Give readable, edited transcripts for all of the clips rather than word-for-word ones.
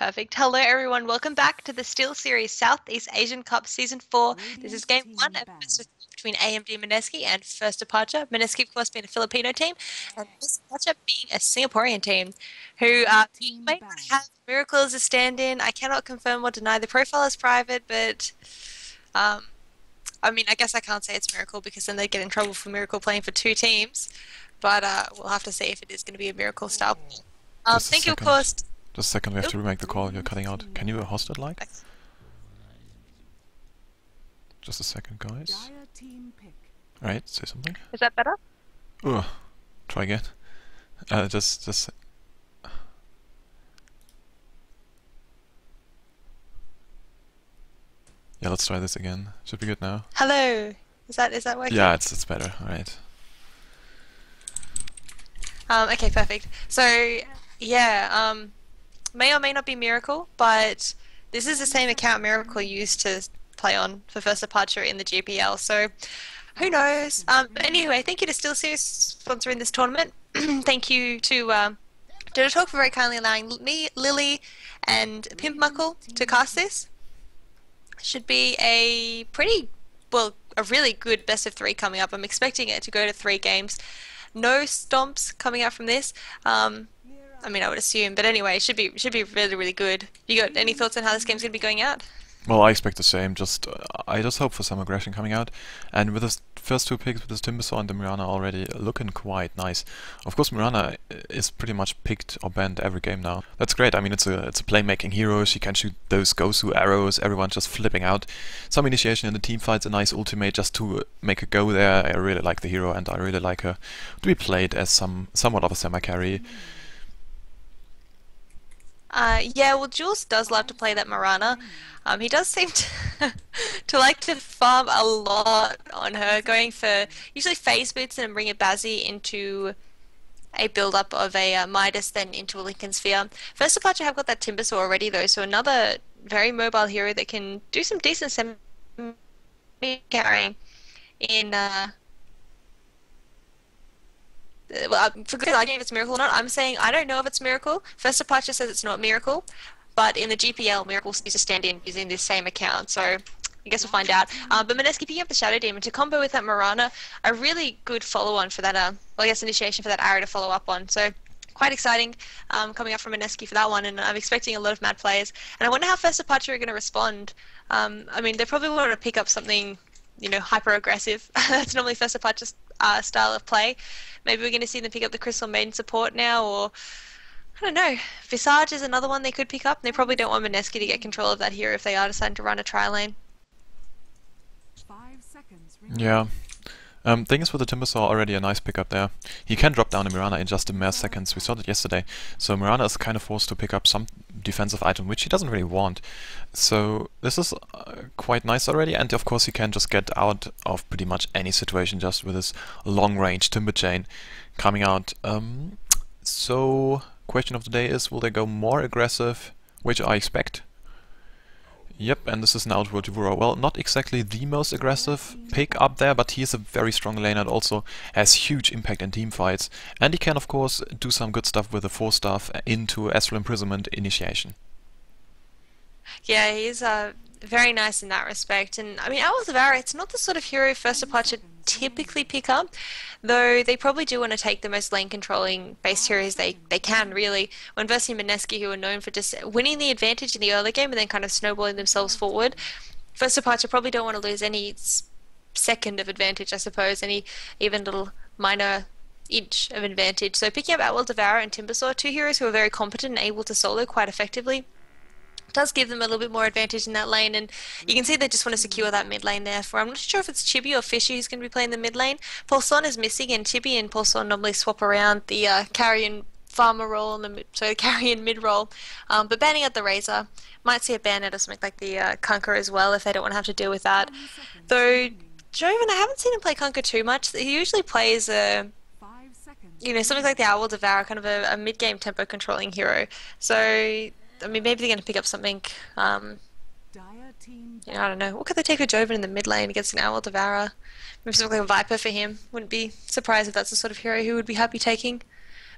Perfect. Hello, everyone. Welcome back to the Steelseries Southeast Asian Cup Season 4. This is Game 1 of between AMD Mineski and First Departure. Mineski, of course, being a Filipino team, and First Departure being a Singaporean team, who you may not have Miracle as a stand-in. I cannot confirm or deny the profile is private, but um, I guess I can't say it's Miracle because then they get in trouble for Miracle playing for two teams. But we'll have to see if it is going to be a Miracle style. Just a Thank you, of second. course. Just a second, we have to remake the call. You're cutting out. Can you host it like? Just a second, guys. Alright, say something. Is that better? Ugh. Try again. Just. Yeah, let's try this again. Should be good now. Hello. Is that working? Yeah, it's better. Alright. Okay, perfect. So, yeah, may or may not be Miracle, but this is the same account Miracle used to play on for First Departure in the GPL, so who knows? But anyway, thank you to SteelSeries sponsoring this tournament. Thank you to Dodo Talk for very kindly allowing me, Lily, and Pimp to cast this. Should be a a really good best of three coming up. I'm expecting it to go to 3 games. No stomps coming out from this. I would assume, but anyway, it should be really, really good. You got any thoughts on how this game's gonna be going out? Well, I expect the same. I just hope for some aggression coming out. And with the first 2 picks, with this Timbersaw and the Mirana already looking quite nice. Of course, Mirana is pretty much picked or banned every game now. That's great. I mean, it's a playmaking hero. She can shoot those Gosu arrows. Everyone's just flipping out. Some initiation in the team fights, a nice ultimate just to make a go there. I really like the hero, and I really like her to be played as somewhat of a semi-carry. Yeah, well, Jules does love to play that Mirana. He does seem to like to farm a lot on her, going for usually phase boots and bring a Bazzi into a build-up of a Midas, then into a Lincoln Sphere. First Departure have got that Timbersaw already, though, so another very mobile hero that can do some decent semi-carrying in for good idea if it's Miracle or not. I'm saying I don't know if it's Miracle. First Departure says it's not Miracle, but in the GPL, Miracle used to stand in using this same account, so I guess we'll find out. But Mineski picking up the Shadow Demon to combo with that Mirana, a really good follow-on for that, I guess initiation for that arrow to follow up on. So quite exciting coming up from Mineski for that one, and I'm expecting a lot of mad players. And I wonder how First Departure are going to respond. They probably want to pick up something, hyper-aggressive. That's normally First Departure's style of play. Maybe we're going to see them pick up the Crystal Maiden support now, or I don't know. Visage is another one they could pick up. They probably don't want Mineski to get control of that hero if they are deciding to run a tri lane. Yeah. Thing is, with the Timbersaw, already a nice pickup there. He can drop down a Mirana in just a mere seconds. We saw that yesterday. So Mirana is kind of forced to pick up some defensive item, which he doesn't really want. So this is quite nice already. And of course, he can just get out of pretty much any situation just with his long-range Timber Chain coming out. So question of the day is, will they go more aggressive, which I expect. Yep, and this is an Outward Devourer. Well, not exactly the most aggressive pick up there, but he is a very strong laner and also has huge impact in team fights. And he can, of course, do some good stuff with the 4-staff into Astral Imprisonment initiation. Yeah, he's very nice in that respect. And Owl Devourer, it's not the sort of hero First Departure typically pick up, though they probably do want to take the most lane controlling base heroes they can, really, when versing Mineski, who are known for just winning the advantage in the early game and then kind of snowballing themselves forward. First Departure probably don't want to lose any second of advantage, I suppose, any even little minor inch of advantage. So picking up Atwell Devourer and Timbersaw, 2 heroes who are very competent and able to solo quite effectively, does give them a little bit more advantage in that lane, and you can see they just want to secure that mid lane there. I'm not sure if it's Chibi or Fishy who's going to be playing the mid lane. Paulson is missing, and Chibi and Paulson normally swap around the carry and farmer role, and the carry and mid role. But banning out the Razor, might see a ban out of something like the Kunkka as well if they don't want to have to deal with that. Though Joven, I haven't seen him play Kunkka too much. He usually plays something like the Owl Devourer, kind of a mid-game tempo controlling hero. So maybe they're going to pick up something, I don't know. What could they take for Joven in the mid lane against an Owl Devourer? Maybe something like a Viper for him. Wouldn't be surprised if that's the sort of hero who would be happy taking.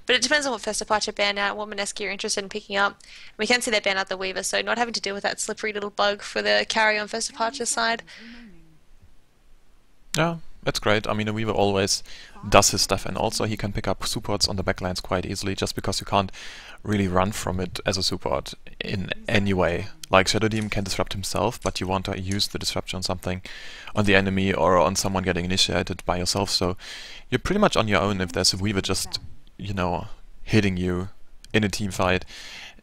But it depends on what first departure ban out, what Mineski are interested in picking up. We can see they ban out the Weaver, so not having to deal with that slippery little bug for the carry on first departure side. Yeah, that's great. I mean, the Weaver always does his stuff, and also he can pick up supports on the backlines quite easily, just because you can't really run from it as a support in any way. Like Shadow Demon can disrupt himself, but you want to use the disruption on something, on the enemy or on someone getting initiated by yourself, so you're pretty much on your own if there's a Weaver just, you know, hitting you in a team fight.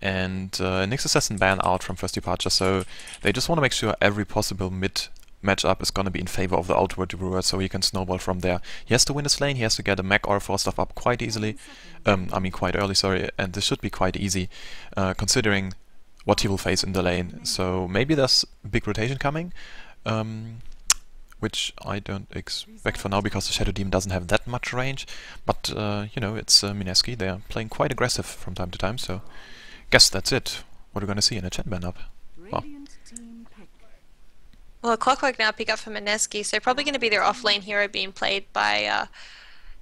And Nyx Assassin ban out from first departure, so they just want to make sure every possible mid matchup is going to be in favor of the outward Devourer, so he can snowball from there. He has to win his lane, he has to get a mech or a 4-stuff up quite easily, I mean quite early, sorry, and this should be quite easy, considering what he will face in the lane. So maybe there's big rotation coming, which I don't expect for now, because the Shadow Demon doesn't have that much range, but you know, it's Mineski, they are playing quite aggressive from time to time, so guess that's it. What are we going to see in a chat ban up? Well, Well, Clockwork now pick up for Mineski, so probably going to be their off-lane hero being played by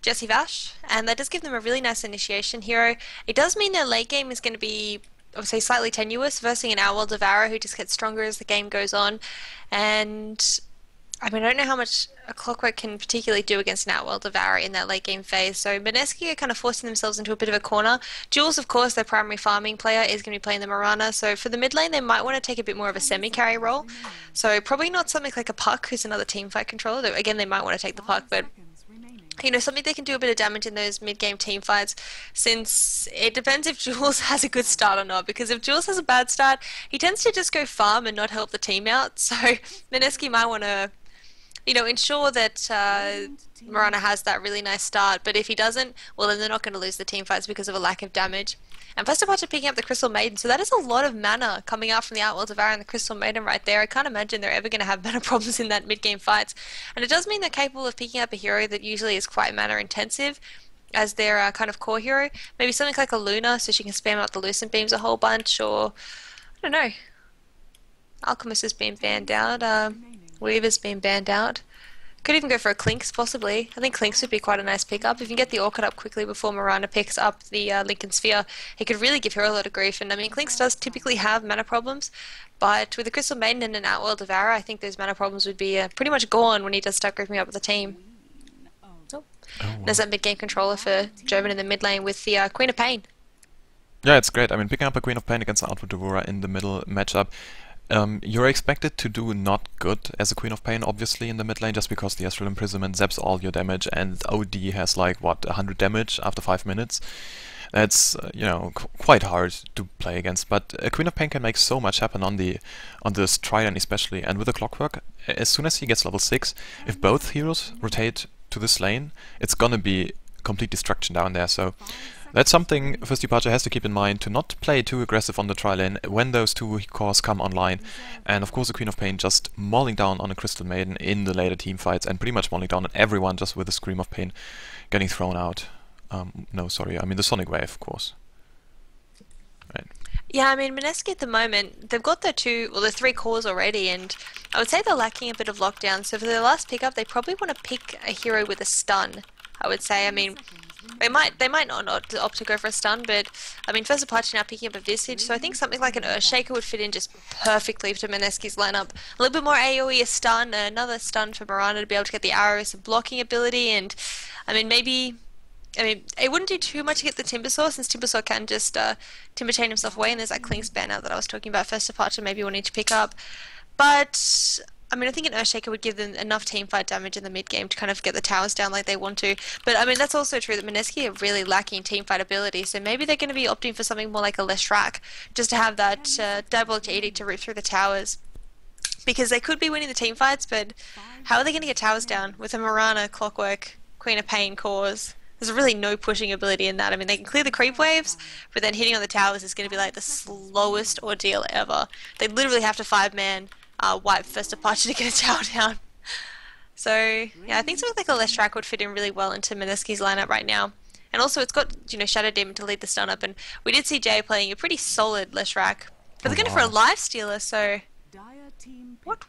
Jesse Vash, and that does give them a really nice initiation hero. It does mean their late game is going to be, I would say, slightly tenuous, versing an Outworld Devourer who just gets stronger as the game goes on, and I mean, I don't know how much a Clockwork can particularly do against an Outworld Devourer in that late game phase, so Mineski are kind of forcing themselves into a bit of a corner. Jules, of course, their primary farming player, is going to be playing the Mirana, so for the mid lane they might want to take a bit more of a semi-carry role. So probably not something like a Puck, who's another teamfight controller, though again they might want to take the Puck, but you know, something that can do a bit of damage in those mid-game team fights, since it depends if Jules has a good start or not, because if Jules has a bad start, he tends to just go farm and not help the team out, so Mineski might want to, you know, ensure that Mirana has that really nice start, but if he doesn't, well then they're not going to lose the team fights because of a lack of damage. And first departure picking up the Crystal Maiden, so that is a lot of mana coming out from the Outworld Devourer and the Crystal Maiden right there. I can't imagine they're ever going to have mana problems in that mid-game fights. And it does mean they're capable of picking up a hero that usually is quite mana intensive as their kind of core hero. Maybe something like a Luna, so she can spam out the Lucent Beams a whole bunch, or I don't know. Alchemist has been banned out, Weaver's been banned out. Could even go for a Clinks, possibly. I think Clinks would be quite a nice pickup. If you can get the Orchid up quickly before Mirana picks up the Lincoln Sphere, he could really give her a lot of grief. And I mean, Clinks does typically have mana problems, but with the Crystal Maiden and an Outworld Devourer, I think those mana problems would be pretty much gone when he does start grouping up with the team. Oh. There's that mid-game controller for German in the mid lane with the Queen of Pain. yeah, it's great. I mean, picking up a Queen of Pain against an Outward Devourer in the middle matchup, you're expected to do not good as a Queen of Pain, obviously, in the mid lane, just because the Astral Imprisonment zaps all your damage, and OD has like, what, 100 damage after 5 minutes? That's, you know, quite hard to play against, but a Queen of Pain can make so much happen on the Trident especially, and with the Clockwork, as soon as he gets level 6, if both heroes rotate to this lane, it's gonna be complete destruction down there, so that's something First Departure has to keep in mind, to not play too aggressive on the tri-lane when those two cores come online. And of course the Queen of Pain just mauling down on a Crystal Maiden in the later team fights, and pretty much mauling down on everyone just with a Scream of Pain getting thrown out. No, sorry, I mean the Sonic Wave, of course. Right. Yeah, I mean, Mineski at the moment, they've got the 3 cores already, and I would say they're lacking a bit of lockdown, so for their last pickup, they probably want to pick a hero with a stun, I would say. I mean, they might not opt to go for a stun, but I mean, first departure now picking up a Visage, so I think something like an Earthshaker would fit in just perfectly to Mineski's lineup. A little bit more AoE, a stun, another stun for Mirana to be able to get the arrows, some blocking ability, and I mean, maybe, I mean, it wouldn't do too much to get the Timbersaw, since Timbersaw can just Timber Chain himself away, and there's that Clinks banner that I was talking about first departure maybe wanting to pick up. But I mean, I think an Earthshaker would give them enough teamfight damage in the mid-game to kind of get the towers down like they want to. But I mean, that's also true that Mineski are really lacking teamfight ability, so maybe they're going to be opting for something more like a Leshrac, just to have that Diabolic Edict to rip through the towers. Because they could be winning the teamfights, but how are they going to get towers down with a Mirana, Clockwork, Queen of Pain cores? There's really no pushing ability in that. I mean, they can clear the creep waves, but then hitting on the towers is going to be like the slowest ordeal ever. They literally have to 5-man wipe first departure to get a tower down. So yeah, I think something like a Leshrac would fit in really well into Mineski's lineup right now. And also it's got, you know, Shadow Demon to lead the stun up, and we did see Jay playing a pretty solid Leshrac. But they're going for a life stealer, so what?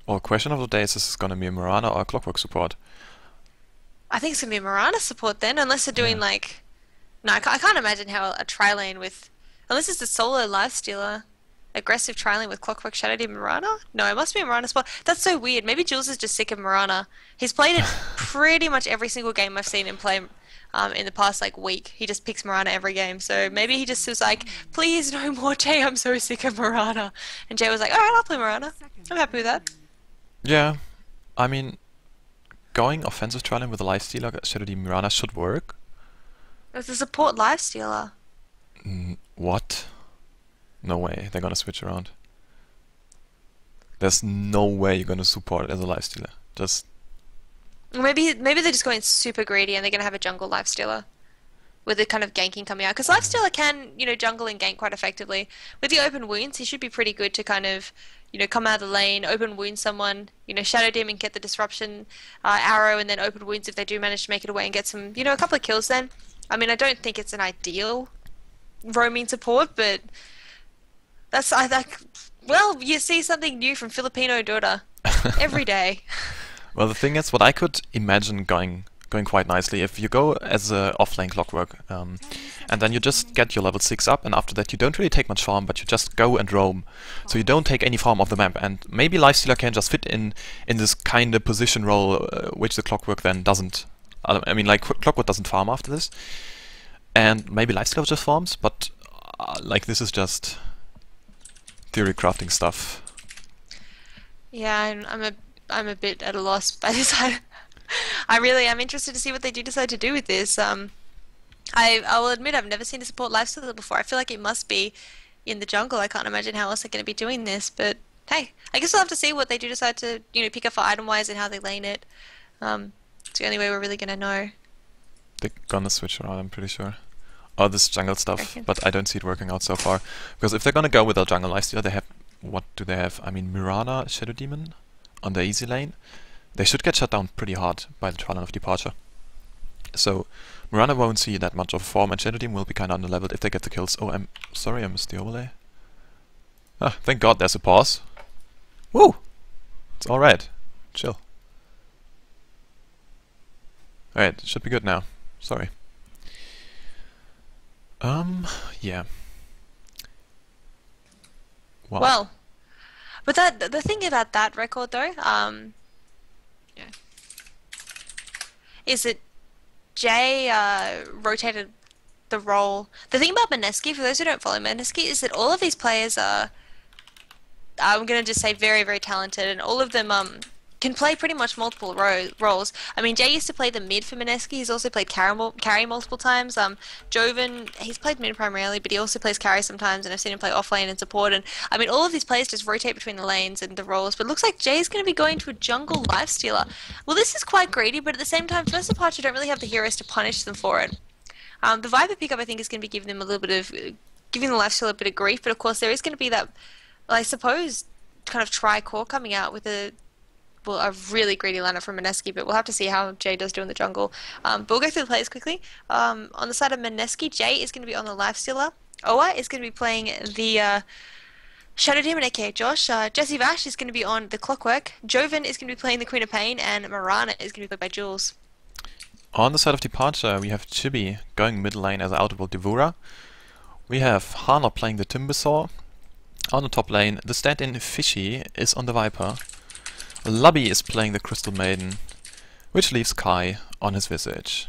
Well, question of the day is this gonna be a Mirana or a Clockwork support? I think it's gonna be Mirana support then, unless they're doing Yeah. like. No, I can't imagine how a tri-lane with. Unless it's a solo lifestealer. Aggressive tri-lane with Clockwork Shadow Demon Mirana? No, it must be Mirana support. That's so weird. Maybe Jules is just sick of Mirana. He's played it pretty much every single game I've seen him play in the past like week. He just picks Mirana every game. So maybe he just was like, please no more Jay, I'm so sick of Mirana. And Jay was like, alright, I'll play Mirana. I'm happy with that. Yeah, I mean, going offensive trialing with a lifestealer Shadow Demon Mirana should work. It's a support lifestealer. What? No way, they're gonna switch around. There's no way you're gonna support it as a lifestealer. Just Maybe they're just going super greedy and they're gonna have a jungle lifestealer with the kind of ganking coming out. Because lifestealer can, jungle and gank quite effectively. With the open wounds, he should be pretty good to kind of, come out of the lane, open wound someone, shadow demon, get the disruption arrow, and then open wounds if they do manage to make it away and get some, a couple of kills then. I mean, I don't think it's an ideal roaming support, but that's I like. Well, you see something new from Filipino Dota every day. well, the thing is, what I could imagine going quite nicely if you go as a offlane Clockwork, and then you just get your level 6 up, and after that you don't really take much farm, but you just go and roam. So you don't take any farm off the map, and maybe Lifestealer can just fit in this kind of position role, which the Clockwork then doesn't. I mean, like Clockwork doesn't farm after this, and maybe Lifestealer just farms, but like this is just theory crafting stuff. Yeah, I'm a bit at a loss by this. I really am interested to see what they do decide to do with this. I will admit I've never seen a support lifestealer before. I feel like it must be in the jungle. I can't imagine how else they're going to be doing this. But hey, I guess we'll have to see what they do decide to pick up for item wise and how they lane it. It's the only way we're really going to know. They're gonna switch around, I'm pretty sure. Oh, this jungle I stuff, reckon. but I don't see it working out so far. Because if they're gonna go with a jungle lifestealer, they have... What do they have? I mean, Mirana, Shadow Demon on the easy lane. They should get shut down pretty hard by the Trial of Departure. So, Mirana won't see that much of form, and Shadow Demon will be kinda underleveled if they get the kills. Oh, I'm sorry, I missed the overlay. Ah, thank god there's a pause. Woo! It's alright. Chill. Alright, should be good now. Sorry. Yeah. Wow. Well, but the thing about that record though, yeah, is that Jay rotated the role. The thing about Mineski, for those who don't follow Mineski, is that all of these players are, I'm gonna just say, very, very talented, and all of them can play pretty much multiple roles. I mean, Jay used to play the mid for Mineski. He's also played carry multiple times. Joven, he's played mid primarily, but he also plays carry sometimes, and I've seen him play off lane and support. And I mean, all of these players just rotate between the lanes and the roles. But it looks like Jay's going to be going to a jungle lifestealer. Well, this is quite greedy, but at the same time, First Departure don't really have the heroes to punish them for it. The Viper pickup, I think, is going to be giving them a little bit of, giving the lifestealer a bit of grief. But of course, there is going to be that, I suppose, kind of tri-core coming out with a really greedy lineup from Mineski, but we'll have to see how Jay does do in the jungle. But we'll go through the players quickly. On the side of Mineski, Jay is going to be on the Lifestealer. Oa is going to be playing the Shadow Demon, aka Josh. Jesse Vash is going to be on the Clockwork. Joven is going to be playing the Queen of Pain, and Marana is going to be played by Jules. On the side of Departure, we have Chibi going mid lane as Audible Devourer. We have Hana playing the Timbersaw. On the top lane, the stand-in Fishy is on the Viper. Lubby is playing the Crystal Maiden, which leaves Kai on his Visage.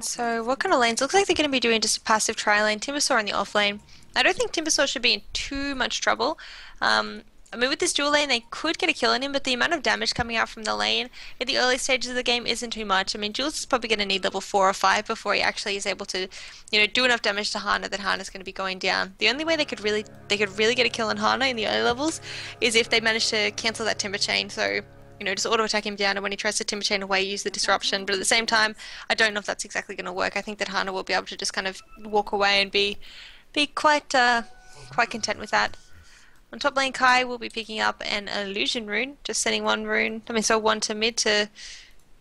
So what kind of lanes? Looks like they're going to be doing just a passive tri-lane. Timbersaw in the off lane. I don't think Timbersaw should be in too much trouble. I mean, with this dual lane, they could get a kill on him, but the amount of damage coming out from the lane in the early stages of the game isn't too much. I mean, Jules is probably going to need level 4 or 5 before he actually is able to, do enough damage to Hana that Hana's going to be going down. The only way they could really get a kill on Hana in the early levels is if they manage to cancel that Timber Chain. So, just auto attack him down, and when he tries to Timber Chain away, use the disruption. But at the same time, I don't know if that's exactly going to work. I think that Hana will be able to just kind of walk away and be quite content with that. On top lane, Kai will be picking up an illusion rune, just sending one rune, one to mid to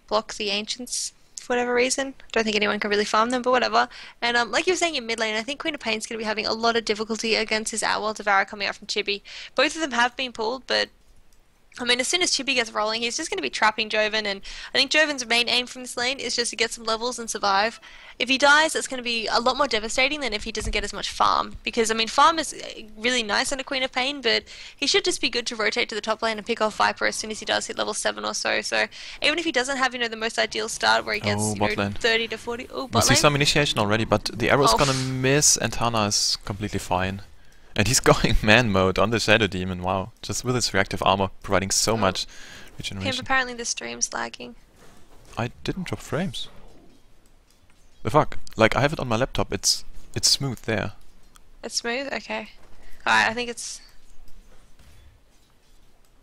block the ancients for whatever reason. Don't think anyone can really farm them, but whatever. And like you were saying in mid lane, I think Queen of Pain's going to be having a lot of difficulty against his Outworld Devourer coming out from Chibi. Both of them have been pulled, but I mean, as soon as Chibi gets rolling, he's just going to be trapping Joven, and I think Joven's main aim from this lane is just to get some levels and survive. If he dies, it's going to be a lot more devastating than if he doesn't get as much farm. Because, I mean, farm is really nice on a Queen of Pain, but he should just be good to rotate to the top lane and pick off Viper as soon as he does hit level 7 or so. So, even if he doesn't have, the most ideal start where he gets, Oh, bot lane. 30 to 40... Oh, We bot see lane? some initiation already, but the arrow's Oh, gonna miss and Tana is completely fine. And he's going man mode on the Shadow Demon, wow. Just with his reactive armor, providing so much Pimp, regeneration. apparently the stream's lagging. I didn't drop frames. The fuck? Like, I have it on my laptop, it's smooth there. It's smooth? Okay. Alright, I think it's...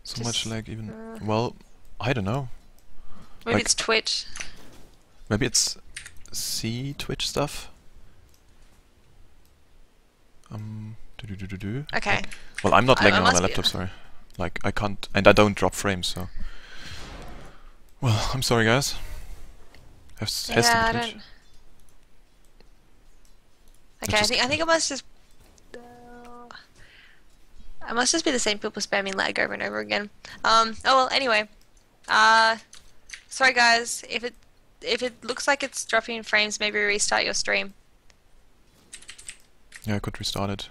So Just, much lag even... Well, I don't know. Maybe Like- it's Twitch. Maybe it's C Twitch stuff? Do. Okay. Well, I'm not I lagging on my must be- laptop, sorry. Like, I can't... And I don't drop frames, so... Well, I'm sorry, guys. Has to be Yeah, I Twitch. don't... Okay, I think it must just... it must just be the same people spamming lag over and over again. Oh well, anyway. Sorry guys, if it looks like it's dropping in frames, maybe restart your stream. Yeah, I could restart it.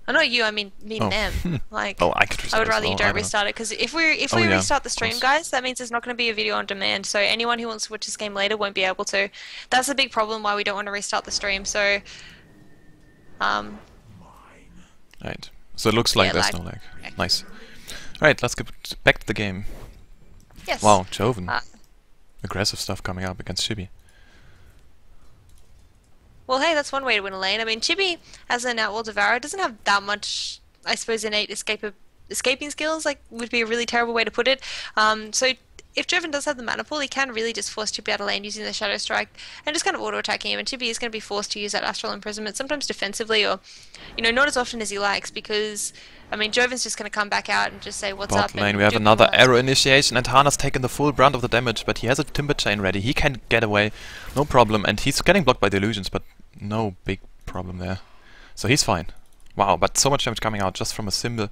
Oh, not you, I mean Oh. them. Like, Oh, I could I restart would it as rather you well, I don't don't know. restart it, because if we Oh, yeah, restart the of stream, course. guys, that means there's not going to be a video on demand. So anyone who wants to watch this game later won't be able to. That's a big problem why we don't want to restart the stream. So, Right. So it looks like Yeah, there's lag. no lag. Okay. Nice. Alright, let's get back to the game. yes. Wow, Joven. Uh, Aggressive stuff coming up against Chibi. Well, hey, that's one way to win a lane. I mean, Chibi, as an Outlaw Devourer, doesn't have that much, I suppose, innate escaping skills. Like, would be a really terrible way to put it. So if Joven does have the mana pool, he can really just force Chibi out of lane using the Shadow Strike and just kind of auto-attacking him. And Chibi is going to be forced to use that Astral Imprisonment, sometimes defensively or, not as often as he likes because, I mean, Joven's just going to come back out and just say, what's Bot up? lane, and we have do what he another wants. arrow initiation and Hana's taken the full brunt of the damage, but he has a Timber Chain ready. He can get away, no problem, and he's getting blocked by the illusions, but no big problem there. So he's fine. Wow, but so much damage coming out just from a single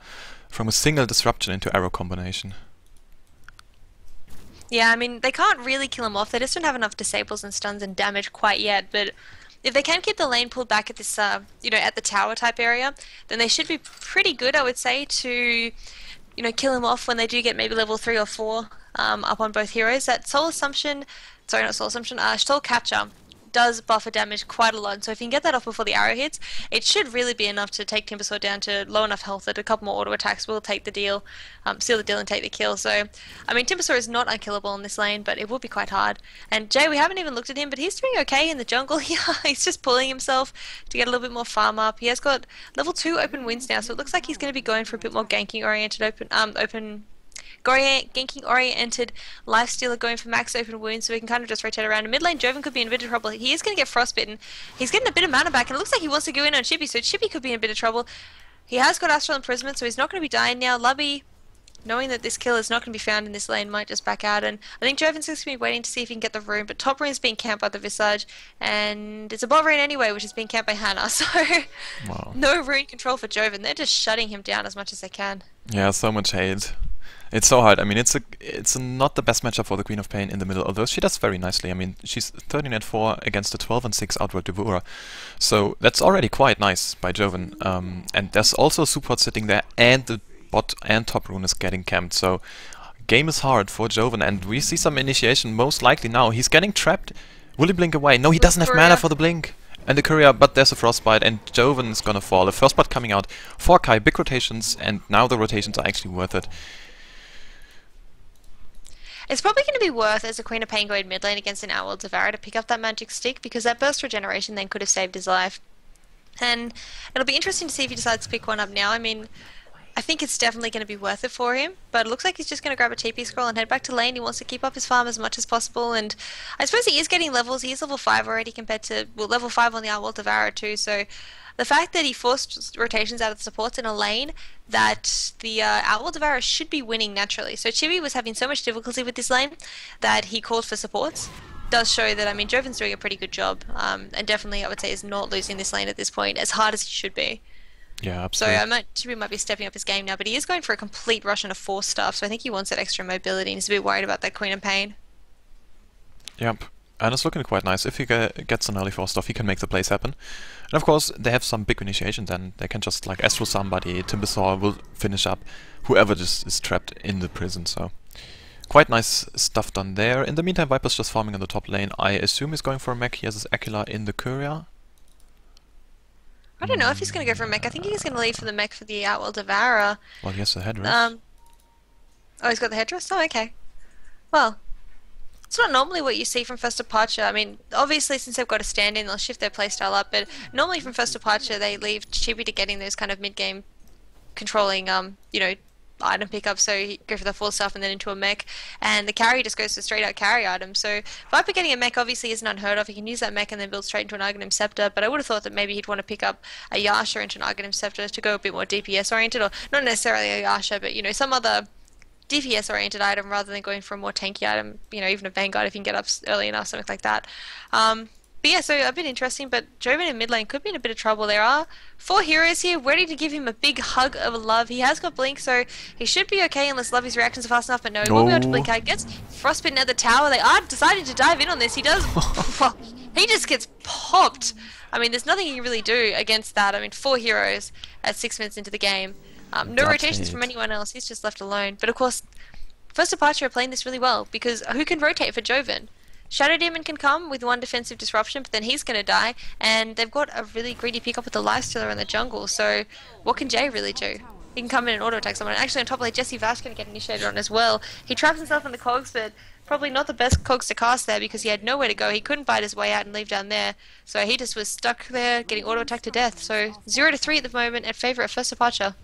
disruption into arrow combination. Yeah, I mean, they can't really kill him off. They just don't have enough disables and stuns and damage quite yet. But if they can keep the lane pulled back at this, at the tower type area, then they should be pretty good, I would say, to, kill him off when they do get maybe level 3 or 4 up on both heroes. That Soul Assumption, sorry, not Soul Assumption, Soul Catcher does buffer damage quite a lot. So if you can get that off before the arrow hits, it should really be enough to take Timbersaw down to low enough health that a couple more auto attacks will take the deal, seal the deal and take the kill. So, I mean, Timbersaw is not unkillable in this lane, but it will be quite hard. And Jay, we haven't even looked at him, but he's doing okay in the jungle here. He's just pulling himself to get a little bit more farm up. He has got level 2 open wins now, so it looks like he's going to be going for a bit more ganking oriented ganking oriented lifestealer going for max open wounds so we can kind of just rotate around. In mid lane, Joven could be in a bit of trouble. He is going to get frostbitten. He's getting a bit of mana back and it looks like he wants to go in on Chibi, so Chibi could be in a bit of trouble. He has got Astral Imprisonment, so he's not going to be dying now. Lubby, knowing that this kill is not going to be found in this lane, might just back out, and I think Joven's just going to be waiting to see if he can get the rune, but top rune is being camped by the Visage, and it's a bot rune anyway, which is being camped by Hannah, so Wow. no rune control for Joven. They're just shutting him down as much as they can. Yeah, so much hate. It's so hard. I mean, it's not the best matchup for the Queen of Pain in the middle, although she does very nicely. I mean, she's 13 and 4 against a 12 and 6 Outward Devourer. So that's already quite nice by Joven. And there's also support sitting there, and the bot and top rune is getting camped. So game is hard for Joven, and we see some initiation most likely now. He's getting trapped. Will he blink away? No, he doesn't have mana for the blink. And the courier, but there's a frostbite, and Joven is gonna fall. The first blood coming out for Kai, big rotations, and now the rotations are actually worth it. It's probably going to be worth as a Queen of Pain going mid lane against an Outworld Devourer to pick up that magic stick because that burst regeneration then could have saved his life. And it'll be interesting to see if he decides to pick one up now. I mean, I think it's definitely going to be worth it for him, but it looks like he's just going to grab a TP scroll and head back to lane. He wants to keep up his farm as much as possible, and I suppose he is getting levels. He is level 5 already compared to, well, level 5 on the Outworld Devourer too, so the fact that he forced rotations out of the supports in a lane that the Outworld Devourer should be winning naturally. So Chibi was having so much difficulty with this lane that he called for supports. Does show that, I mean, Joven's doing a pretty good job, and definitely I would say is not losing this lane at this point as hard as he should be. Yeah, So absolutely. Chibi might be stepping up his game now, but he is going for a complete rush on a 4 staff, so I think he wants that extra mobility and he's a bit worried about that Queen of Pain. Yep. And it's looking quite nice. If he gets an early 4 stuff, he can make the plays happen. And of course, they have some big initiation then. They can just like Astral somebody, Timbersaw will finish up whoever just is trapped in the prison, so... Quite nice stuff done there. In the meantime, Viper's just farming in the top lane. I assume he's going for a mech. He has his Aquila in the courier. I don't know if he's going to go for a mech. I think he's going to leave for the mech for the Outworld Devourer. Well, he has the headdress. Um, oh, he's got the headdress? Oh, okay. Well, it's not normally what you see from First Departure. I mean, obviously since they've got a stand-in, they'll shift their playstyle up, but normally from First Departure they leave Chibi to getting those kind of mid-game controlling, you know, item pickup, so he go for the full stuff and then into a mech, and the carry just goes for straight out carry item. So Viper getting a mech obviously isn't unheard of. He can use that mech and then build straight into an Arcanum Scepter, but I would have thought that maybe he'd want to pick up a Yasha into an Arcanum Scepter to go a bit more DPS oriented, or not necessarily a Yasha, but you know, some other DPS oriented item rather than going for a more tanky item, you know, even a Vanguard if you can get up early enough, something like that. But yeah, so a bit interesting, but Joven in mid lane could be in a bit of trouble. There are 4 heroes here ready to give him a big hug of love. He has got Blink, so he should be okay unless Lovey's reactions are fast enough, but no, he won't be able to Blink out. Gets Frostbitten at the tower. They are deciding to dive in on this. He does... well, he just gets popped. I mean, there's nothing he can really do against that. I mean, 4 heroes at 6 minutes into the game. No rotations from anyone else. He's just left alone. But of course, First Departure are playing this really well, because who can rotate for Joven? Shadow Demon can come with 1 defensive disruption, but then he's going to die, and they've got a really greedy pickup with the Lifestealer in the jungle, so what can Jay really do? He can come in and auto-attack someone. Actually, on top of that, Jesse Vash can get initiated on as well. He traps himself in the cogs, but probably not the best cogs to cast there, because he had nowhere to go. He couldn't bite his way out and leave down there, so he just was stuck there, getting auto-attacked to death. So 0-3 at the moment in favour of First Departure.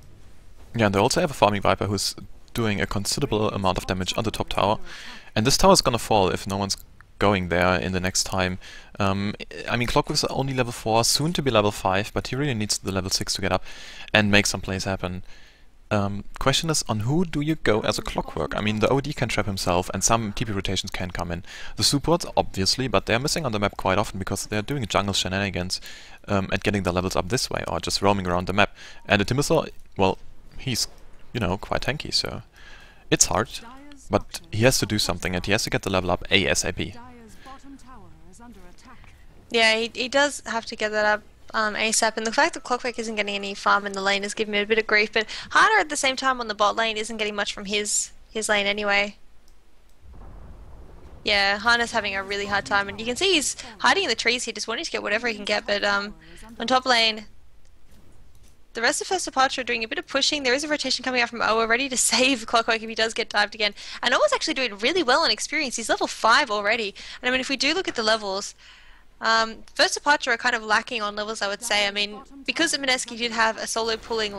Yeah, and they also have a farming Viper who's doing a considerable amount of damage on the top tower. And this tower is gonna fall if no one's going there in the next time. I mean, Clockwork's only level 4, soon to be level 5, but he really needs the level 6 to get up and make some plays happen. Question is, on who do you go as a Clockwork? I mean, the OD can trap himself, and some TP rotations can come in. The supports, obviously, but they're missing on the map quite often because they're doing jungle shenanigans and getting their levels up this way, or just roaming around the map. And the Timbersaw, well, he's, you know, quite tanky, so it's hard. But he has to do something, and he has to get the level up ASAP. Yeah, he does have to get that up ASAP, and the fact that Clockwork isn't getting any farm in the lane is giving me a bit of grief, but Harder at the same time on the bot lane isn't getting much from his lane anyway. Yeah, Hana's having a really hard time, and you can see he's hiding in the trees here, just wanting to get whatever he can get, but on top lane, the rest of First Departure are doing a bit of pushing. There is a rotation coming out from Owa, ready to save Clockwork if he does get dived again. And Owa's actually doing really well in experience. He's level 5 already. And I mean, if we do look at the levels, First Departure are kind of lacking on levels, I would say. I mean, because Mineski did have a solo pulling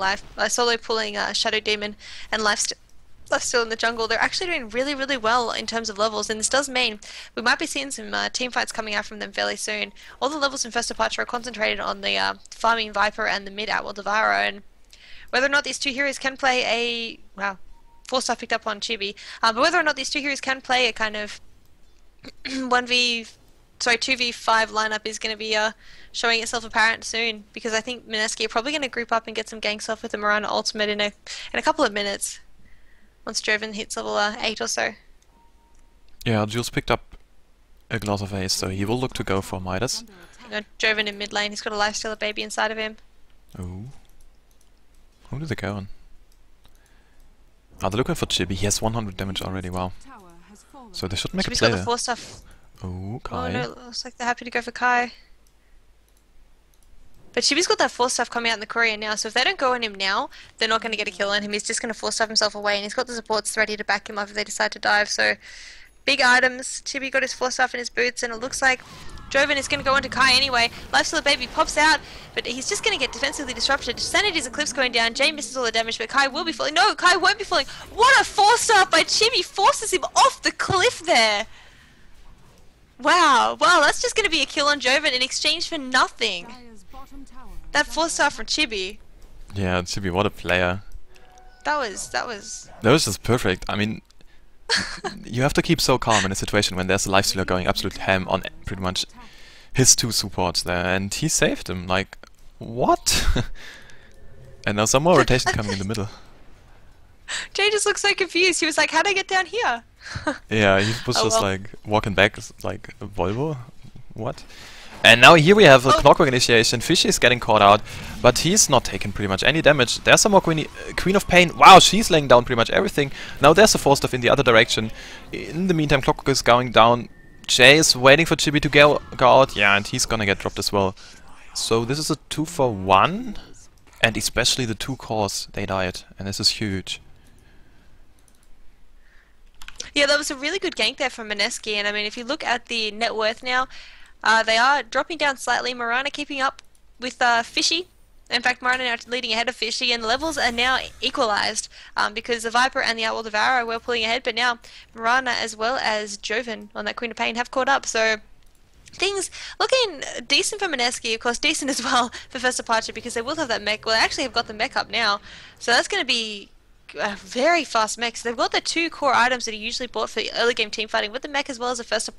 Shadow Demon and Lifesteal in the jungle, they're actually doing really, really well in terms of levels, and this does mean we might be seeing some team fights coming out from them fairly soon. All the levels in First Departure are concentrated on the farming Viper and the mid Outworld Devourer, and whether or not these 2 heroes can play a... wow, 4-star picked up on Chibi, but whether or not these 2 heroes can play a kind of 2v5 lineup is going to be showing itself apparent soon, because I think Mineski are probably going to group up and get some ganks off with the Mirana ultimate in a couple of minutes. Once Joven hits level 8 or so. Yeah, Jules picked up a glass of haze, so he will look to go for Midas. You know, Joven in mid lane, he's got a Lifestealer baby inside of him. Oh. Who did they go on? Ah, they're looking for Chibi. He has 100 damage already, wow. So they should make Chibi's a play got the there. 4 stuff. Oh, Oh Kai. no, looks like they're happy to go for Kai. But Chibi's got that 4 stuff coming out in the courier now, so if they don't go on him now, they're not going to get a kill on him. He's just going to 4 stuff himself away, and he's got the supports ready to back him up if they decide to dive. So, big items. Chibi got his 4 stuff in his boots, and it looks like Joven is going to go onto Kai anyway. Lifestealer baby pops out, but he's just going to get defensively disrupted. Sanity's Eclipse going down. Jay misses all the damage, but Kai will be falling. No, Kai won't be falling. What a 4 star by Chibi! Forces him off the cliff there. Wow, that's just going to be a kill on Joven in exchange for nothing. That 4 star from Chibi. Yeah, Chibi, what a player. That was... That was just perfect. I mean, you have to keep so calm in a situation when there's a Lifestealer going absolute ham on pretty much his 2 supports there, and he saved him. Like, what? And now some more rotation coming in the middle. Jay just looked so confused. He was like, "How'd I get down here?" Yeah, he was Oh just well. like walking back like a Volvo. What? And now here we have a Oh, Clockwork Initiation. Fishy is getting caught out, but he's not taking pretty much any damage. There's some more Queen of Pain. Wow, she's laying down pretty much everything. Now there's a Force Staff in the other direction. In the meantime, Clockwork is going down. Jay is waiting for Chibi to go out. Yeah, and he's gonna get dropped as well. So this is a 2-for-1. And especially the two cores, they died. And this is huge. yeah, that was a really good gank there from Mineski. And I mean, if you look at the net worth now, they are dropping down slightly. Marana keeping up with Fishy. In fact, Marana now leading ahead of Fishy, and the levels are now equalized because the Viper and the Outlaw Devourer were pulling ahead, but now Marana as well as Joven on that Queen of Pain have caught up. So things looking decent for Mineski, of course decent as well for First Departure because they will have that mech. Well, they actually have got the mech up now, so that's going to be a very fast mech. So they've got the two core items that are usually bought for early game team fighting with the mech as well as the first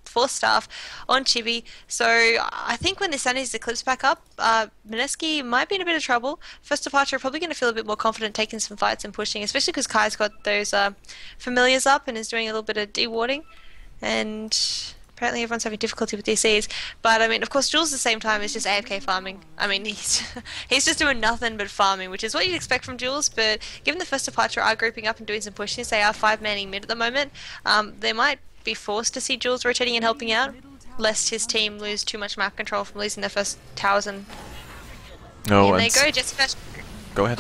force staff on Chibi. So I think when the Sunny's Eclipse back up, Mineski might be in a bit of trouble. First Departure are probably going to feel a bit more confident taking some fights and pushing, especially because Kai's got those familiars up and is doing a little bit of dewarding. And apparently everyone's having difficulty with DCs, but I mean, of course, Jules at the same time is just AFK farming. I mean, he's just doing nothing but farming, which is what you'd expect from Jules. But given the First Departure are grouping up and doing some pushing, they are 5-manning mid at the moment. They might be forced to see Jules rotating and helping out, lest his team lose too much map control from losing their first towers. And No, in they and go, Jessica. go ahead.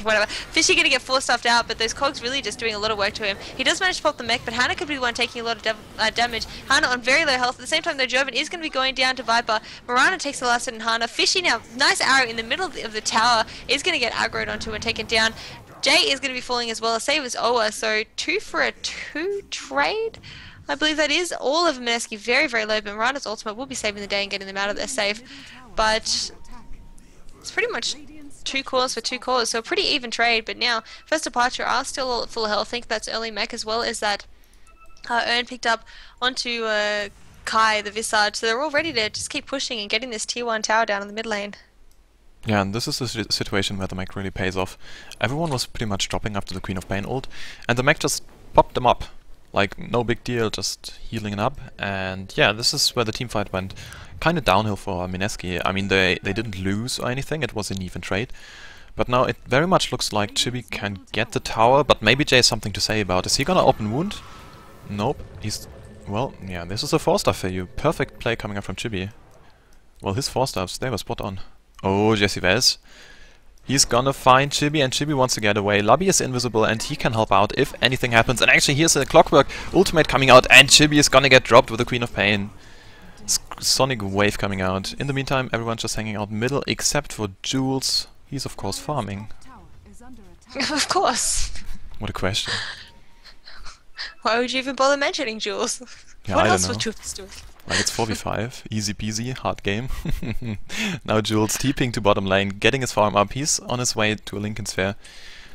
Whatever. Fishy gonna get force stuffed out, but those cogs really just doing a lot of work to him. He does manage to pop the mech, but Hannah could be the one taking a lot of damage. Hannah on very low health. At the same time, though, Joven is going to be going down to Viper. Marana takes the last hit in Hannah. Fishy now, nice arrow in the middle of the tower, is going to get aggroed onto and taken down. Jay is going to be falling as well. A save as Oa, so 2 for a 2 trade. I believe that is. All of Mineski very, very low, but Marana's ultimate will be saving the day and getting them out of there safe. But it's pretty much 2 cores for 2 cores, so a pretty even trade. But now, First Departure are still all at full health. I think that's early mech as well as that Ern picked up onto Kai, the Visage, so they're all ready to just keep pushing and getting this tier 1 tower down in the mid lane. Yeah, and this is a situation where the mech really pays off. Everyone was pretty much dropping after the Queen of Pain ult, and the mech just popped them up. Like, no big deal, just healing it up. And yeah, this is where the teamfight went kind of downhill for Mineski. I mean, they didn't lose or anything, it was an even trade. But now it very much looks like Chibi can get the tower, but maybe Jay has something to say about it. Is he gonna open wound? Nope, he's... Well, yeah, this is a 4-star for you. Perfect play coming up from Chibi. Well, his 4-stars, they were spot on. Oh, Jesse Vez. He's gonna find Chibi, and Chibi wants to get away. Lobby is invisible, and he can help out if anything happens. And actually, here's a Clockwork ultimate coming out, and Chibi is gonna get dropped with the Queen of Pain. Sonic Wave coming out. In the meantime, everyone's just hanging out middle, except for Jules. He's, of course, farming. Of course. What a question. Why would you even bother mentioning Jules? Yeah, What I else don't would know. Jules do? Like, it's 4v5, easy peasy, hard game. Now Jules TPing to bottom lane, getting his farm up. He's on his way to a Lincoln Sphere.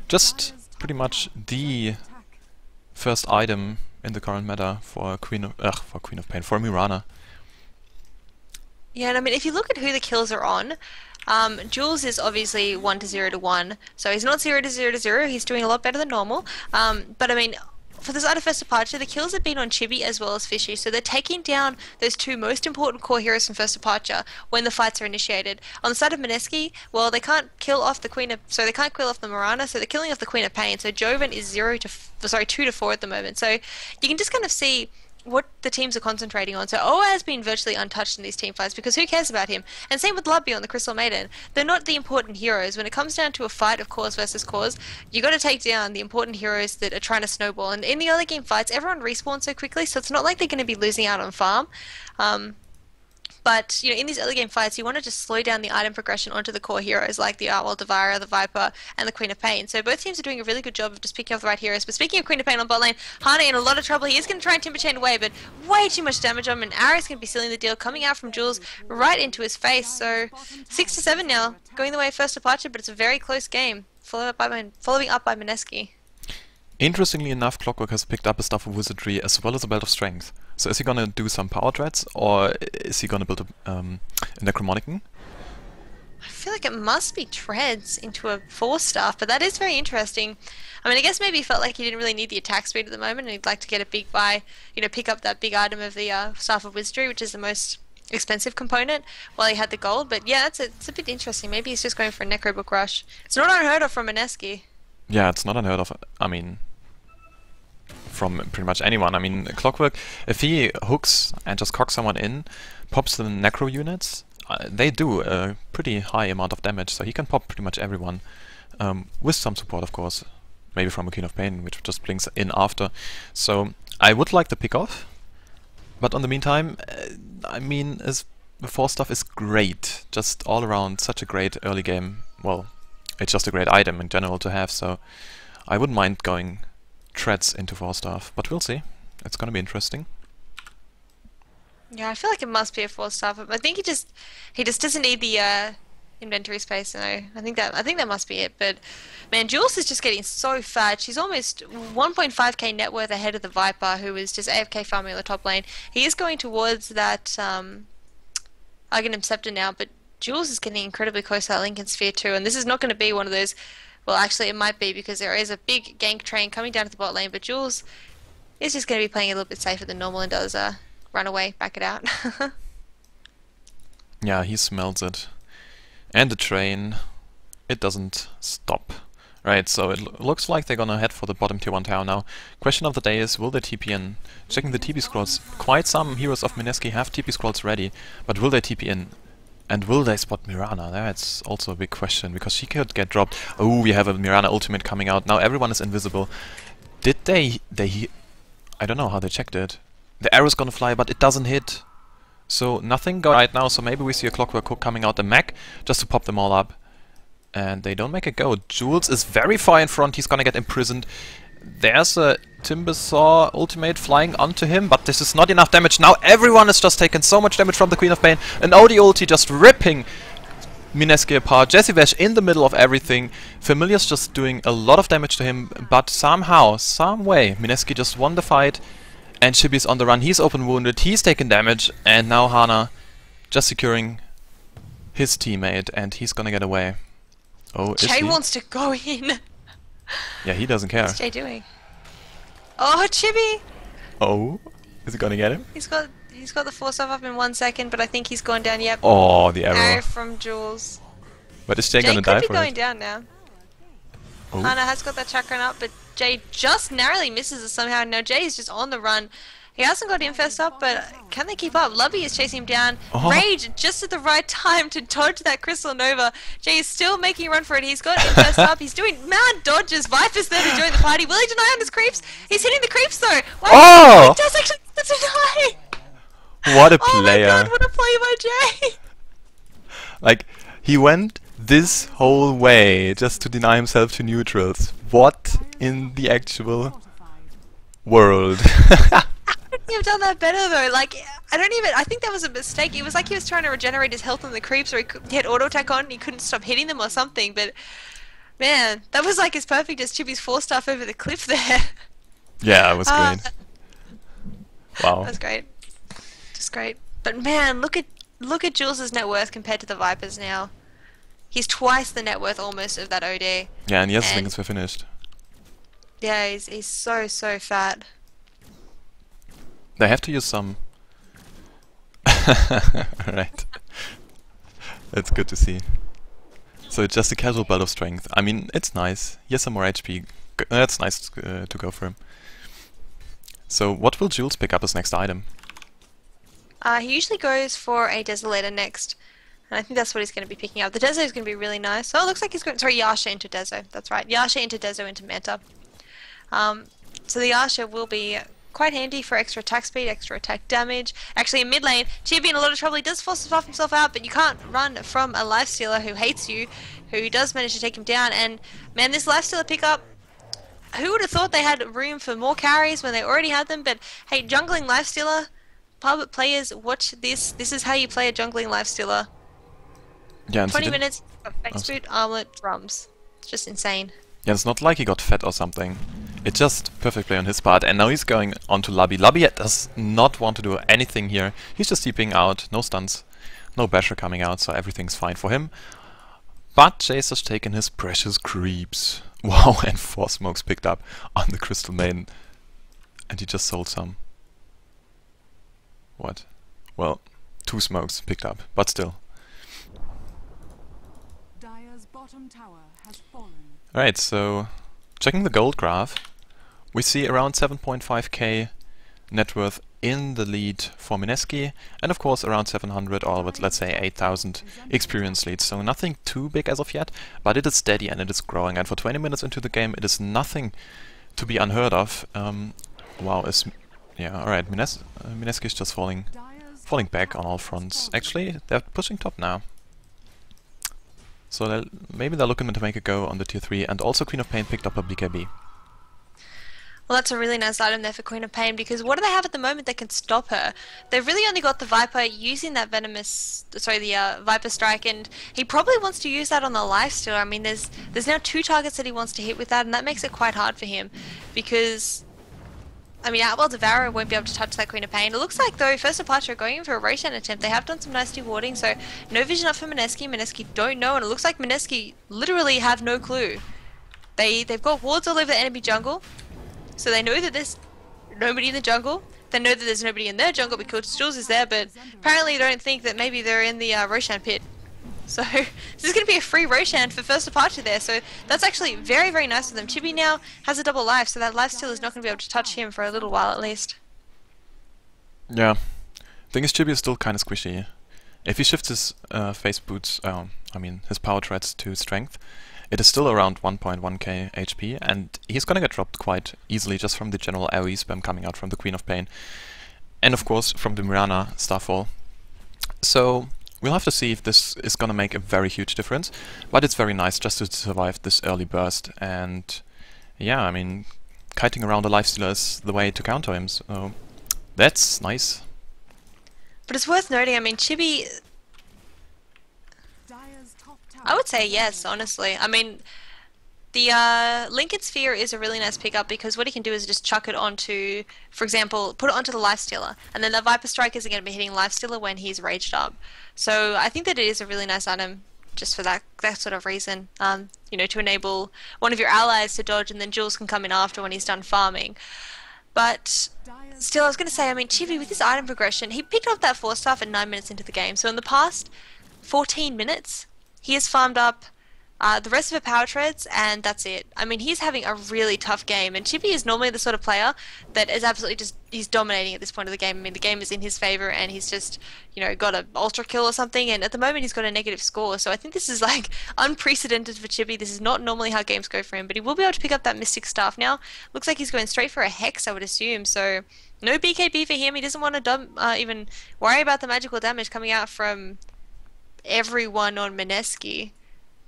Just pretty much the first item in the current meta for Queen of Pain, for Mirana. Yeah, and I mean, if you look at who the kills are on, Jules is obviously 1 to 0 to 1, so he's not 0 to 0 to 0, he's doing a lot better than normal. But I mean, for the side of First Departure, the kills have been on Chibi as well as Fishy, so they're taking down those 2 most important core heroes from First Departure when the fights are initiated. On the side of Mineski, well, they can't kill off the Queen of, so they can't kill off the Mirana, so they're killing off the Queen of Pain. So Joven is 2 to 4 at the moment. So you can just kind of see what the teams are concentrating on. So Oa has been virtually untouched in these team fights because who cares about him? And same with Lubby on the Crystal Maiden. They're not the important heroes. When it comes down to a fight of cause versus cause, you got to take down the important heroes that are trying to snowball. And in the early game fights, everyone respawns so quickly, so it's not like they're going to be losing out on farm. But, you know, in these early game fights, you want to just slow down the item progression onto the core heroes like the Outlaw Devourer, the Viper, and the Queen of Pain. So both teams are doing a really good job of just picking off the right heroes. But speaking of Queen of Pain on bot lane, Hana in a lot of trouble. He is going to try and Timber Chain away, but way too much damage on him. And Arrow's going to be sealing the deal, coming out from Jules right into his face. So 6 to 7 now, going the way of First Departure, but it's a very close game, following up by Mineski. Interestingly enough, Clockwork has picked up a Staff of Wizardry as well as a Belt of Strength. So is he gonna do some power treads, or is he gonna build a Necromonicon? I feel like it must be treads into a 4-staff, but that is very interesting. I mean, I guess maybe he felt like he didn't really need the attack speed at the moment, and he'd like to get a big buy, pick up that big item of the Staff of Wizardry, which is the most expensive component, while he had the gold. But yeah, it's a bit interesting. Maybe he's just going for a Necrobook rush. It's not unheard of from Mineski. Yeah, it's not unheard of. I mean, from pretty much anyone. I mean, Clockwork, if he hooks and just cocks someone in, pops the Necro units, they do a pretty high amount of damage, so he can pop pretty much everyone. With some support, of course. Maybe from a Queen of Pain, which just blinks in after. So, I would like the pick off. But on the meantime, I mean, the 4-staff is great. Just all around, such a great early game. Well, it's just a great item in general to have, so I wouldn't mind going treads into 4-staff. But we'll see. It's gonna be interesting. Yeah, I feel like it must be a 4-staff. I think he just doesn't need the inventory space. No, I think that must be it. But man, Jules is just getting so fat. She's almost 1.5k net worth ahead of the Viper, who is just AFK farming on the top lane. He is going towards that Arcanum Scepter now, but Jules is getting incredibly close to that Lincoln Sphere too. And this is not going to be one of those. Well, actually, it might be, because there is a big gank train coming down to the bot lane. But Jules is just going to be playing a little bit safer than normal and does run away, back it out. Yeah, he smells it. And the train, it doesn't stop. Right, so it looks like they're gonna head for the bottom tier 1 tower now. Question of the day is, will they TP in? Checking the TP scrolls, quite some heroes of Mineski have TP scrolls ready, but will they TP in? And will they spot Mirana? That's also a big question, because she could get dropped. Oh, we have a Mirana ultimate coming out. Now everyone is invisible. Did they I don't know how they checked it. The arrow's gonna fly, but it doesn't hit. So nothing going right now, so maybe we see a Clockwork Cook coming out the mech, just to pop them all up. And they don't make a go. Jules is very far in front, he's gonna get imprisoned. There's a Timbersaw ultimate flying onto him, but this is not enough damage. Now everyone has just taken so much damage from the Queen of Pain. An OD ulti just ripping Mineski apart. Jessie Vash in the middle of everything. Familiar's just doing a lot of damage to him, but somehow, some way, Mineski just won the fight. And Chibi's on the run, he's open wounded, he's taken damage, and now Hana just securing his teammate, and he's gonna get away. Oh, is Jay he? wants to go in. Yeah, he doesn't care. What's Jay doing? Oh, Chibi! Oh, is he gonna get him? He's got the 4-staff up in 1 second, but I think he's gone down. Yep. Oh, the arrow. Arrow from Jules. But is Jay Jay gonna die could for be going it? down now. Oh. Hana has got that chakra up, but Jay just narrowly misses it somehow. Now Jay is just on the run. He hasn't got Infest up, but can they keep up? Lubby is chasing him down. Oh. Rage just at the right time to dodge that Crystal Nova. Jay is still making a run for it. He's got Infest up. He's doing mad dodges. Viper's there to join the party. Will he deny on his creeps? He's hitting the creeps though. Why? Oh! He does actually deny. What a Oh my player. god, what a play by Jay. Like, he went this whole way just to deny himself to neutrals. What in the actual world? You've done that better though. Like, I think that was a mistake. It was like he was trying to regenerate his health on the creeps, or he had auto attack on and he couldn't stop hitting them or something. But man, that was like as perfect as Chibi's 4-staff over the cliff there. Yeah, it was great. Wow. That was great. Just great. But man, look at Jules's net worth compared to the Vipers now. He's twice the net worth almost of that OD. Yeah, and yes, Lincolns were finished. Yeah, he's so fat. They have to use some... Right. That's good to see. So it's just a casual belt of strength. I mean, it's nice. He has some more HP. That's nice to go for him. So what will Jules pick up as next item? He usually goes for a Desolator next. And I think that's what he's going to be picking up. The Deso is going to be really nice. Oh, it looks like he's going... Sorry, Yasha into Deso. That's right. Yasha into Deso into Manta. So the Yasha will be quite handy for extra attack speed, extra attack damage. Actually, in mid lane, Chibi in a lot of trouble. He does force himself out, but you can't run from a Lifestealer who hates you, who does manage to take him down. And man, this Lifestealer pickup, who would have thought they had room for more carries when they already had them? But hey, jungling Lifestealer, public players, watch this. This is how you play a jungling Lifestealer. Yeah, 20 minutes, face boot, armlet, drums. It's just insane. Yeah, it's not like he got fed or something. It's just perfect play on his part, and now he's going on to Lubby. Lubby does not want to do anything here. He's just TPing out, no stuns, no basher coming out, so everything's fine for him. But Jace has taken his precious creeps. Wow, and 4 smokes picked up on the Crystal Maiden. And he just sold some. What? Well, 2 smokes picked up, but still. Dire's bottom tower has fallen. Alright, so checking the gold graph, we see around 7.5k net worth in the lead for Mineski, and of course around 700 or let's say 8,000 experience leads. So nothing too big as of yet, but it is steady and it is growing. And for 20 minutes into the game, it is nothing to be unheard of. Wow, yeah, alright, Mineski is just falling back on all fronts. Actually, they're pushing top now. So maybe they're looking to make a go on the tier 3, and also Queen of Pain picked up a BKB. Well, that's a really nice item there for Queen of Pain, because what do they have at the moment that can stop her? They've really only got the Viper using that Viper Strike, and he probably wants to use that on the lifesteal. I mean, there's now 2 targets that he wants to hit with that, and that makes it quite hard for him, because I mean, Outwell Devourer won't be able to touch that Queen of Pain. It looks like, though, First Departure are going in for a Roshan attempt. They have done some nice dewarding, so no vision up for Mineski. Mineski don't know, and it looks like Mineski literally have no clue. They've got wards all over the enemy jungle, so they know that there's nobody in the jungle. They know that there's nobody in their jungle because Jules is there, but apparently they don't think that maybe they're in the Roshan pit. So this is going to be a free Roshan for First Departure there, so that's actually very, very nice of them. Chibi now has a double life, so that lifesteal is not going to be able to touch him for a little while at least. Yeah. Thing is, Chibi is still kind of squishy. If he shifts his face boots, his power treads to strength, it is still around 1.1k HP, and he's gonna get dropped quite easily just from the general AoE spam coming out from the Queen of Pain. And of course from the Mirana Starfall. So we'll have to see if this is gonna make a very huge difference, but it's very nice just to survive this early burst. And yeah, I mean, kiting around a lifestealer is the way to counter him, so that's nice. But it's worth noting, I mean, Chibi, I would say yes, honestly. I mean, the Lincoln Sphere is a really nice pickup because what he can do is just chuck it onto, for example, put it onto the Lifestealer, and then the Viper Strike isn't going to be hitting Lifestealer when he's raged up. So I think that it is a really nice item just for that sort of reason. You know, to enable one of your allies to dodge, and then Jules can come in after when he's done farming. But still, I was going to say, I mean, Chibi, with his item progression, he picked up that 4-star at 9 minutes into the game. So in the past 14 minutes, he has farmed up the rest of her power treads, and that's it. I mean, he's having a really tough game, and Chibi is normally the sort of player that is absolutely just, he's dominating at this point of the game. I mean, the game is in his favor, and he's just, you know, got an ultra kill or something, and at the moment he's got a negative score. So I think this is like unprecedented for Chibi. This is not normally how games go for him, but he will be able to pick up that Mystic Staff now. Looks like he's going straight for a Hex, I would assume, so no BKB for him. He doesn't want to even worry about the magical damage coming out from everyone on Mineski.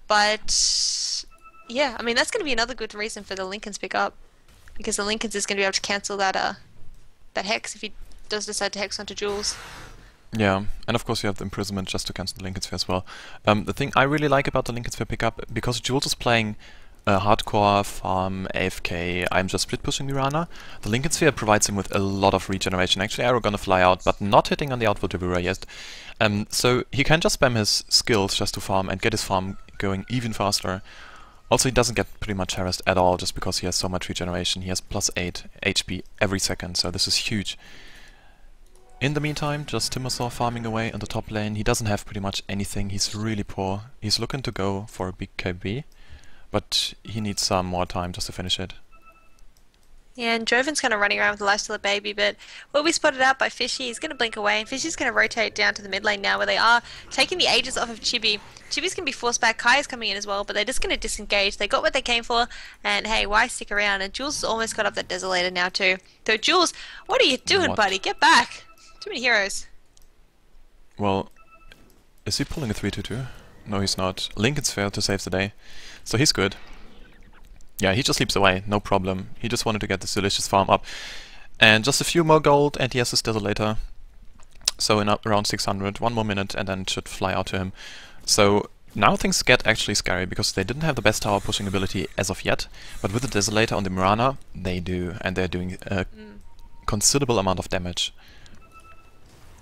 But yeah, I mean, that's going to be another good reason for the Lincolns pick up, because the Lincolns is going to be able to cancel that Hex if he does decide to Hex onto Jules. Yeah, and of course you have the imprisonment just to cancel the Lincoln Sphere as well. The thing I really like about the Lincoln Sphere pickup, because Jules is playing hardcore, farm, AFK, I'm just split pushing Mirana, the Lincoln Sphere provides him with a lot of regeneration. Actually, Arrow gonna fly out, but not hitting on the output Devourer yet. So he can just spam his skills just to farm and get his farm going even faster. Also, he doesn't get pretty much harassed at all just because he has so much regeneration. He has +8 HP every second, so this is huge. In the meantime, just Timbersaw farming away on the top lane. He doesn't have pretty much anything. He's really poor. He's looking to go for a big KB, but he needs some more time just to finish it. Yeah, and Joven's kind of running around with the Lifestealer baby, but will be spotted out by Fishy. He's going to blink away, and Fishy's going to rotate down to the mid lane now, where they are taking the Aegis off of Chibi. Chibi's going to be forced back. Kai is coming in as well, but they're just going to disengage. They got what they came for, and hey, why stick around? And Jules has almost got up that Desolator now too. So Jules, what are you doing, buddy? Get back! Too many heroes. Well, is he pulling a 3-2-2? No, he's not. Lincoln's failed to save the day, so he's good. Yeah, he just leaps away, no problem. He just wanted to get this delicious farm up. And just a few more gold, and he has his Desolator. So in around 600, 1 more minute, and then it should fly out to him. So now things get actually scary, because they didn't have the best tower pushing ability as of yet. But with the Desolator on the Mirana, they do, and they're doing a considerable amount of damage.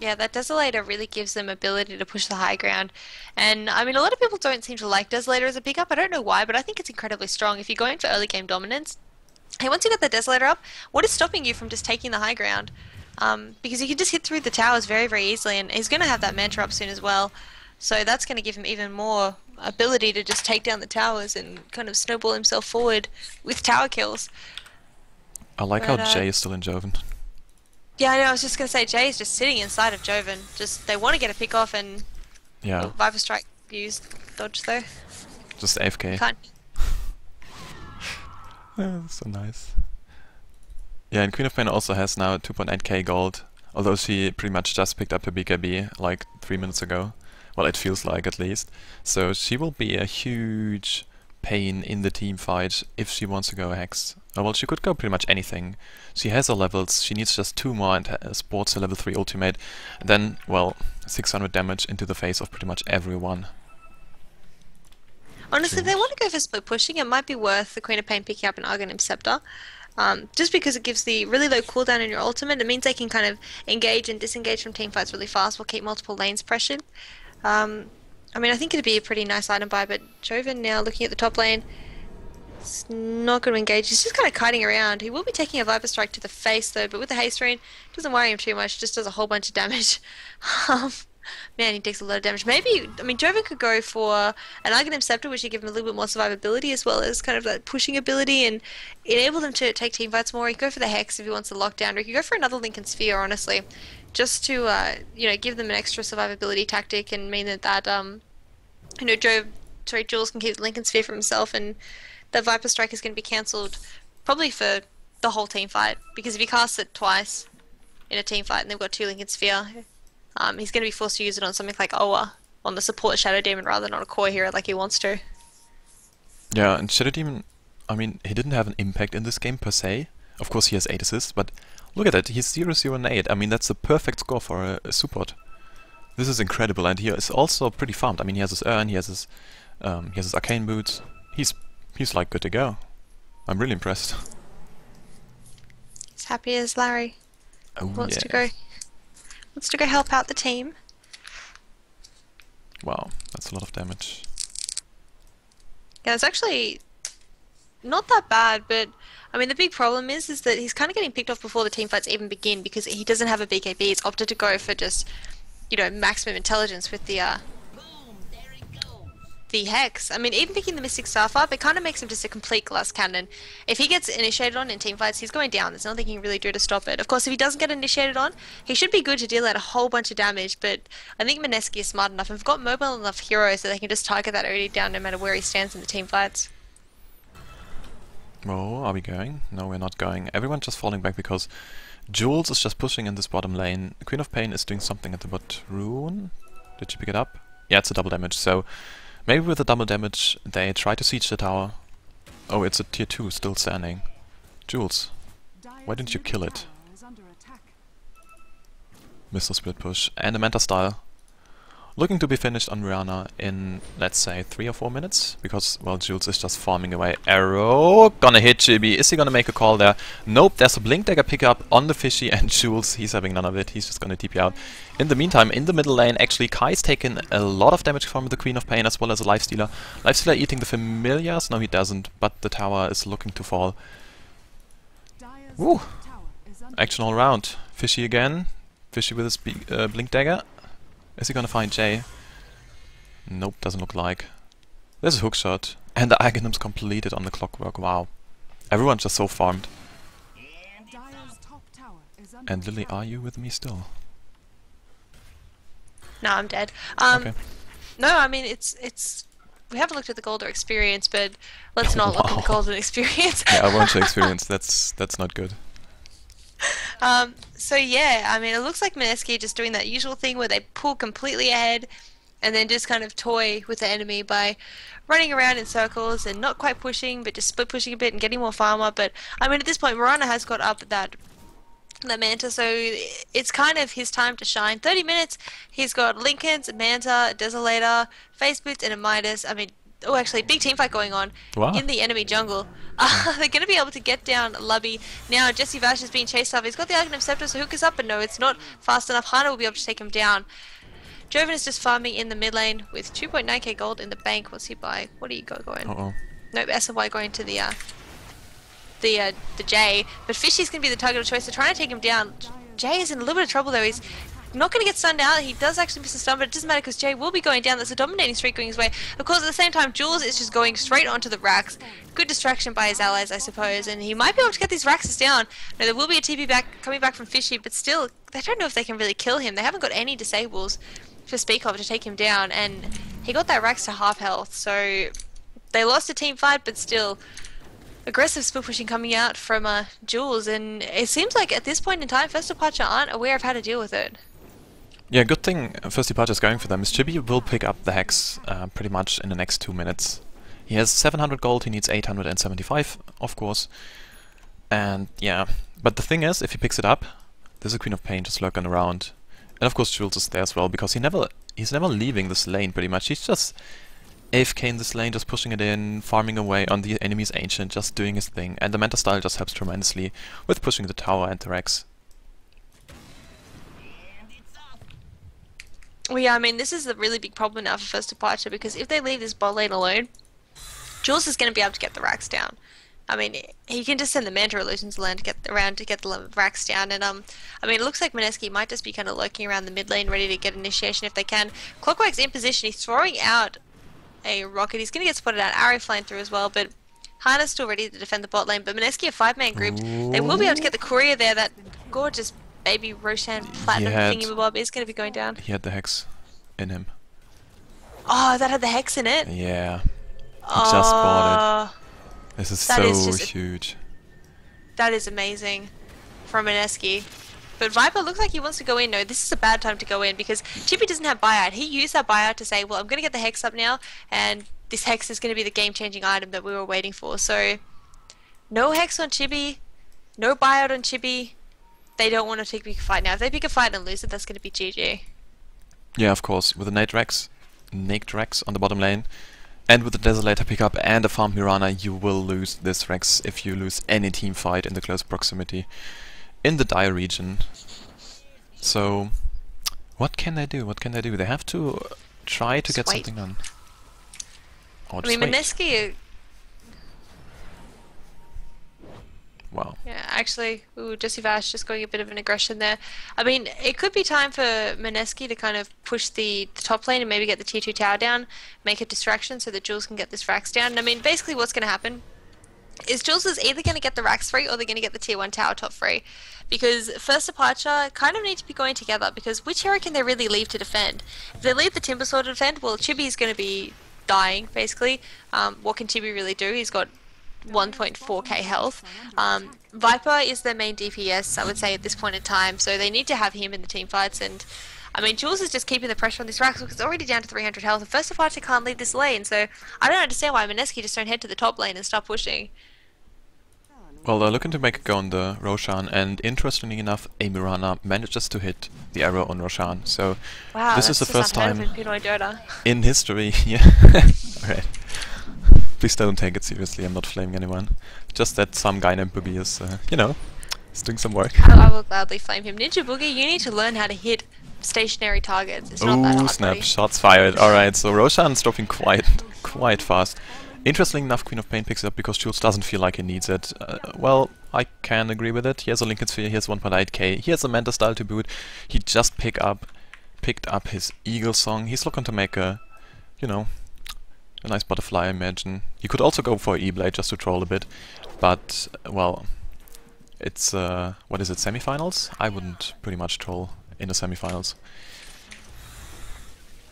Yeah, that Desolator really gives them ability to push the high ground. And I mean, a lot of people don't seem to like Desolator as a pickup. I don't know why, but I think it's incredibly strong. If you're going for early game dominance, hey, once you got the Desolator up, what is stopping you from just taking the high ground? Because you can just hit through the towers very, very easily, and he's going to have that Manta up soon as well. So that's going to give him even more ability to just take down the towers and kind of snowball himself forward with tower kills. I like how But Jay is still in Joven. yeah, I know. I was just gonna say Jay is just sitting inside of Joven. Just they want to get a pick off and Yeah, oh, Viper Strike used dodge though. just AFK. Can't. Yeah, so nice. Yeah, and Queen of Pain also has now 2.8k gold, although she pretty much just picked up her BKB like 3 minutes ago. Well, it feels like at least. So she will be a huge pain in the team fight if she wants to go Hex. Well, she could go pretty much anything. She has her levels, she needs just 2 more and sports a level 3 ultimate. And then, well, 600 damage into the face of pretty much everyone. Honestly, if they Jules. want to go for split pushing, it might be worth the Queen of Pain picking up an Argon Scepter. Just because it gives the really low cooldown in your ultimate, it means they can kind of engage and disengage from team fights really fast while keep multiple lanes pressured. Um, I mean, I think it'd be a pretty nice item buy, but Joven now looking at the top lane, it's not going to engage. He's just kind of kiting around. He will be taking a Viper Strike to the face though, but with the haste rune, doesn't worry him too much. Just does a whole bunch of damage. Um, Man, he takes a lot of damage. Maybe, I mean, Joven could go for an Arcanum Scepter, which would give him a little bit more survivability as well as kind of that pushing ability and enable them to take team fights more. He could go for the Hex if he wants the lockdown, or he could go for another Lincoln Sphere, honestly, just to, give them an extra survivability tactic and mean that Jules can keep the Lincoln Sphere for himself, and the Viper Strike is going to be cancelled probably for the whole team fight, because if he casts it twice in a team fight and they've got 2 Lincoln Sphere, he's going to be forced to use it on something like Oa, on the support Shadow Demon rather than on a core hero like he wants to. Yeah, and Shadow Demon, I mean, he didn't have an impact in this game per se. Of course he has 8 assists, but look at it, he's 0-0-8. I mean, that's a perfect score for a support. This is incredible, and he is also pretty farmed. I mean, he has his urn, he has his arcane boots. He's like good to go. I'm really impressed. He's happy as Larry. Oh Wants to yeah. go. Wants to go help out the team. Wow, that's a lot of damage. Yeah, it's actually not that bad, but I mean the big problem is that he's kind of getting picked off before the team fights even begin because he doesn't have a BKB. He's opted to go for just, maximum intelligence with the Hex. I mean, even picking the Mystic Staff up, it kind of makes him just a complete glass cannon. If he gets initiated on in team fights, he's going down. There's nothing he can really do to stop it. Of course, if he doesn't get initiated on, he should be good to deal out a whole bunch of damage, but I think Mineski is smart enough and have got mobile enough heroes so they can just target that OD down no matter where he stands in the team fights. Oh, are we going? No, we're not going. Everyone's just falling back because Jules is just pushing in this bottom lane. Queen of Pain is doing something at the bot rune. Did she pick it up? Yeah, it's a double damage, so maybe with the double damage they try to siege the tower. Oh, it's a tier 2 still standing. Jules, why didn't you kill it? Mr. Split Push. And a Manta style. Looking to be finished on Rihanna in, let's say, 3 or 4 minutes. Because, well, Jules is just farming away. Arrow! Gonna hit Chibi. Is he gonna make a call there? Nope, there's a Blink Dagger pickup on the Fishy, and Jules, he's having none of it. He's just gonna TP out. In the meantime, in the middle lane, actually, Kai's taken a lot of damage from the Queen of Pain as well as a Lifestealer. Lifestealer eating the Familiars? No, he doesn't, but the tower is looking to fall. Woo! Action all around. Fishy again. Fishy with his Blink Dagger. Is he gonna find Jay? Nope, doesn't look like. There's a hookshot. And the Aghanim's completed on the clockwork. Wow. Everyone's just so farmed. And Lily, are you with me still? No, I'm dead. Okay. No, I mean it's we haven't looked at the Golden experience, but let's not look at the Wow. Golden experience. Yeah, I want to experience. That's not good. So yeah, I mean, it looks like Mineski just doing that usual thing where they pull completely ahead and then just kind of toy with the enemy by running around in circles and not quite pushing, but just split pushing a bit and getting more farmer. But I mean, at this point, Mirana has got up that Manta, so it's kind of his time to shine. 30 minutes, he's got Lincolns, a Manta, a Desolator, Face Boots, and a Midas. I mean, oh, actually, big team fight going on Wow. in the enemy jungle. Yeah. They're going to be able to get down Lubby. Now, Jesse Vash is being chased off. He's got the Aghanim Scepter, so Hook is up, but no, it's not fast enough. Hana will be able to take him down. Joven is just farming in the mid lane with 2.9k gold in the bank. What's he buy? What do you got going? Uh-oh. Nope, SFY going to the J. But Fishy's going to be the target of choice. They're trying to take him down. Jay is in a little bit of trouble though. He's not going to get stunned out. He does actually miss a stun, but it doesn't matter because Jay will be going down. There's a dominating streak going his way. Of course, at the same time, Jules is just going straight onto the racks. Good distraction by his allies, I suppose, and he might be able to get these racks down. Now, there will be a TP coming back from Fishy, but still, they don't know if they can really kill him. They haven't got any disables to speak of to take him down, and he got that racks to half health, so they lost a team fight, but still aggressive split pushing coming out from Jules, and it seems like at this point in time, First Departure aren't aware of how to deal with it. Yeah, good thing First Departure is going for them is Chibi will pick up the Hex pretty much in the next 2 minutes. He has 700 gold, he needs 875, of course. And yeah, but the thing is, if he picks it up, there's a Queen of Pain just lurking around. And of course Jules is there as well, because he's never leaving this lane pretty much. He's just AFK in this lane, just pushing it in, farming away on the enemy's Ancient, just doing his thing. And the Manta style just helps tremendously with pushing the tower and the Rex. Well, yeah, I mean, this is a really big problem now for First Departure, because if they leave this bot lane alone, Jules is going to be able to get the racks down. I mean, he can just send the Manta Illusions land to get the racks down, and I mean, it looks like Mineski might just be kind of lurking around the mid lane, ready to get initiation if they can. Clockwork's in position, he's throwing out a rocket, he's going to get spotted out, arrow flying through as well, but Hana's still ready to defend the bot lane, but Mineski a 5-man group, they will be able to get the courier there, that gorgeous baby Roshan Platinum thingy-mabob is going to be going down. He had the Hex in him. Oh, that had the Hex in it? Yeah. He just bought it. This is so huge. That is amazing from Mineski. But Viper looks like he wants to go in. No, this is a bad time to go in because Chippy doesn't have buyout. He used that buyout to say, well, I'm going to get the Hex up now, and this Hex is going to be the game-changing item that we were waiting for. So, no Hex on Chibi, no buyout on Chibi. They don't want to pick a fight now. If they pick a fight and lose it, that's going to be GG. Yeah, of course. With a naked Rex on the bottom lane, and with the Desolator pickup and a farmed Mirana, you will lose this Rex if you lose any team fight in the close proximity in the Dire region. So, what can they do? What can they do? They have to try to get something done. Or I mean, wait. Mineski... Wow. Yeah, actually, ooh, Jesse Vash just going a bit of an aggression there. I mean, it could be time for Mineski to kind of push the top lane and maybe get the tier 2 tower down, make a distraction so that Jules can get this Rax down. And I mean, basically what's going to happen is Jules is either going to get the Rax free or they're going to get the tier 1 tower top free. Because First Departure kind of need to be going together, because which hero can they really leave to defend? If they leave the Timber Sword to defend, well, Chibi is going to be dying, basically. What can Chibi really do? He's got 1.4k health. Viper is their main DPS, I would say, at this point in time, so they need to have him in the team fights. And I mean, Jules is just keeping the pressure on this Rax because it's already down to 300 health, and First Departure can't leave this lane, so I don't understand why Mineski just don't head to the top lane and start pushing. Well, they're looking to make a go on the Roshan, and interestingly enough, a Mirana manages to hit the arrow on Roshan. So Wow, this is the first time in history. Yeah. Alright. Please don't take it seriously, I'm not flaming anyone. Just that some guy named Boogie is, you know, is doing some work. I will gladly flame him. Ninja Boogie, you need to learn how to hit stationary targets. It's not that Ooh, hard, snap, buddy. shots fired. Alright, so Roshan's dropping quite fast. Interestingly enough, Queen of Pain picks it up because Jules doesn't feel like he needs it. Well, I can agree with it. He has a Lincoln Sphere, he has 1.8k, he has a Manta style to boot. He just picked up his Eagle Song. He's looking to make a, you know, a nice butterfly, I imagine. He could also go for E-Blade just to troll a bit, but, well, it's, what is it, semifinals? I wouldn't pretty much troll in the semifinals.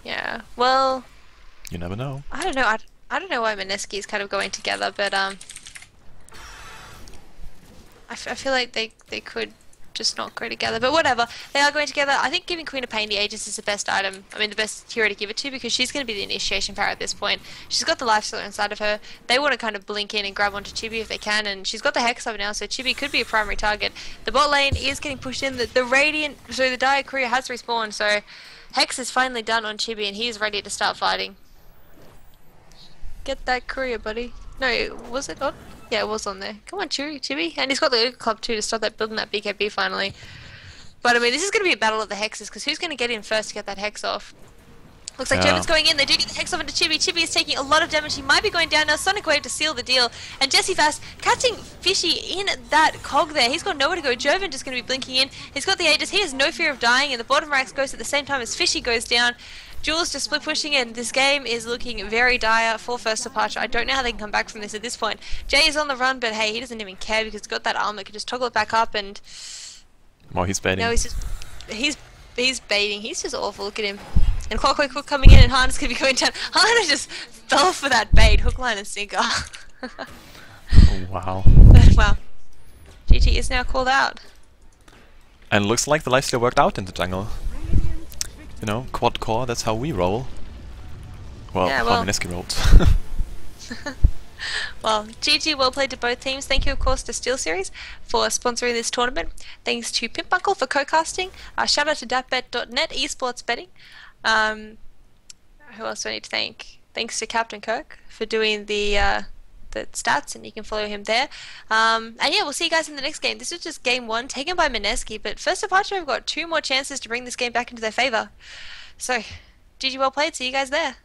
Yeah, well... You never know. I don't know. I don't know why Mineski is kind of going together, but I feel like they could just not go together. But whatever, they are going together. I think giving Queen of Pain the Aegis is the best item. I mean, the best hero to give it to, because she's going to be the initiation power at this point. She's got the life stealer inside of her. They want to kind of blink in and grab onto Chibi if they can, and she's got the Hex up now, so Chibi could be a primary target. The bot lane is getting pushed in. The Radiant, so the Dire Courier has respawned, so Hex is finally done on Chibi, and he is ready to start fighting. Get that courier, buddy. No, was it on? Yeah, it was on there. Come on, Chibi. And he's got the Luke Club too to start that building that BKB finally. But I mean, this is going to be a battle of the hexes because who's going to get in first to get that hex off? Looks like Yeah. German's going in. They do get the hex off into Chibi. Chibi is taking a lot of damage. He might be going down now. Sonic Wave to seal the deal. And Jesse Fast catching Fishy in that cog there. He's got nowhere to go. Joven just going to be blinking in. He's got the Aegis. He has no fear of dying. And the bottom ranks goes at the same time as Fishy goes down. Jules just split pushing in. This game is looking very dire for First Departure. I don't know how they can come back from this at this point. Jay is on the run, but hey, he doesn't even care because he's got that armor. Can just toggle it back up and... Well, he's baiting. No, he's just... He's baiting. He's just awful. Look at him. And Clockwork Hook coming in and Harness could be going down. Harness just fell for that bait. Hook, line and sinker. Oh, wow. Wow. GT is now called out. And looks like the lifesteal worked out in the jungle. You know, quad core, that's how we roll. Well, Yeah, how well. Mineski rolled. Well, GG, well played to both teams. Thank you, of course, to Steelseries for sponsoring this tournament. Thanks to Pimp for co-casting. Shout out to datbet.net, esports betting. Who else do I need to thank? Thanks to Captain Kirk for doing the stats, and you can follow him there. And yeah, we'll see you guys in the next game. This is just game 1, taken by Mineski, but First Departure have got 2 more chances to bring this game back into their favour. So, GG, well played. See you guys there.